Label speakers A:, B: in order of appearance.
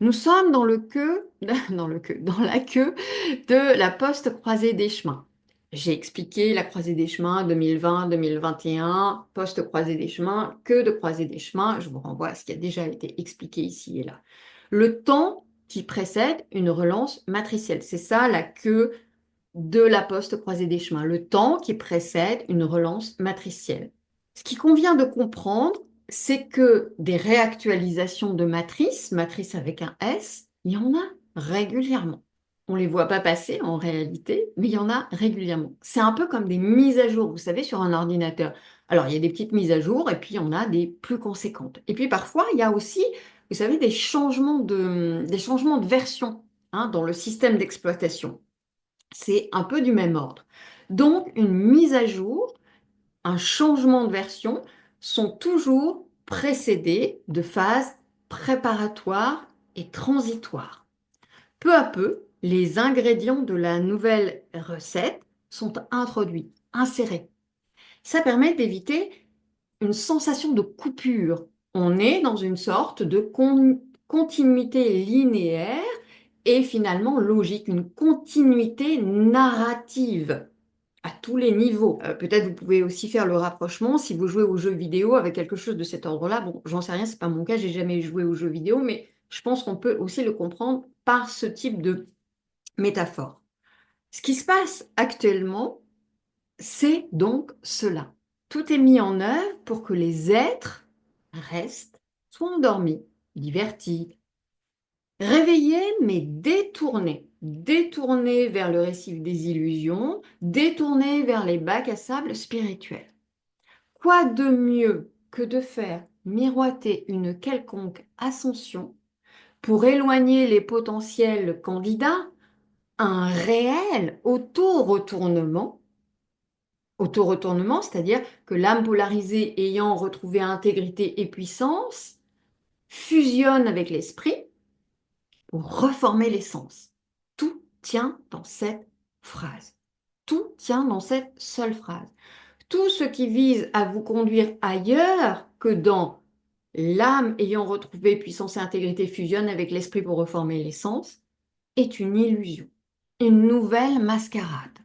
A: Nous sommes dans le queue, dans la queue de la poste croisée des chemins. J'ai expliqué la croisée des chemins 2020-2021, poste croisée des chemins, queue de croisée des chemins. Je vous renvoie à ce qui a déjà été expliqué ici et là. Le temps qui précède une relance matricielle, c'est ça la queue de la poste croisée des chemins. Le temps qui précède une relance matricielle. Ce qui convient de comprendre, c'est que des réactualisations de matrices, matrices avec un S, il y en a régulièrement. On ne les voit pas passer en réalité, mais il y en a régulièrement. C'est un peu comme des mises à jour, vous savez, sur un ordinateur. Alors, il y a des petites mises à jour et puis on a des plus conséquentes. Et puis parfois, il y a aussi, vous savez, des changements de version dans le système d'exploitation. C'est un peu du même ordre. Donc, une mise à jour, un changement de version sont toujours précédés de phases préparatoires et transitoires. Peu à peu, les ingrédients de la nouvelle recette sont introduits, insérés. Ça permet d'éviter une sensation de coupure. On est dans une sorte de continuité linéaire et finalement logique, une continuité narrative à tous les niveaux. Peut-être vous pouvez aussi faire le rapprochement si vous jouez aux jeux vidéo avec quelque chose de cet ordre-là. Bon, j'en sais rien, c'est pas mon cas, j'ai jamais joué aux jeux vidéo, mais je pense qu'on peut aussi le comprendre par ce type de métaphore. Ce qui se passe actuellement, c'est donc cela. Tout est mis en œuvre pour que les êtres restent, soient endormis, divertis, réveillés mais détournés. Détournés vers le récif des illusions, détournés vers les bacs à sable spirituels. Quoi de mieux que de faire miroiter une quelconque ascension pour éloigner les potentiels candidats à un réel auto-retournement. Auto-retournement, c'est-à-dire que l'âme polarisée ayant retrouvé intégrité et puissance fusionne avec l'esprit pour reformer l'essence. Tout tient dans cette phrase. Tout tient dans cette seule phrase. Tout ce qui vise à vous conduire ailleurs que dans l'âme ayant retrouvé puissance et intégrité fusionne avec l'esprit pour reformer l'essence est une illusion, une nouvelle mascarade.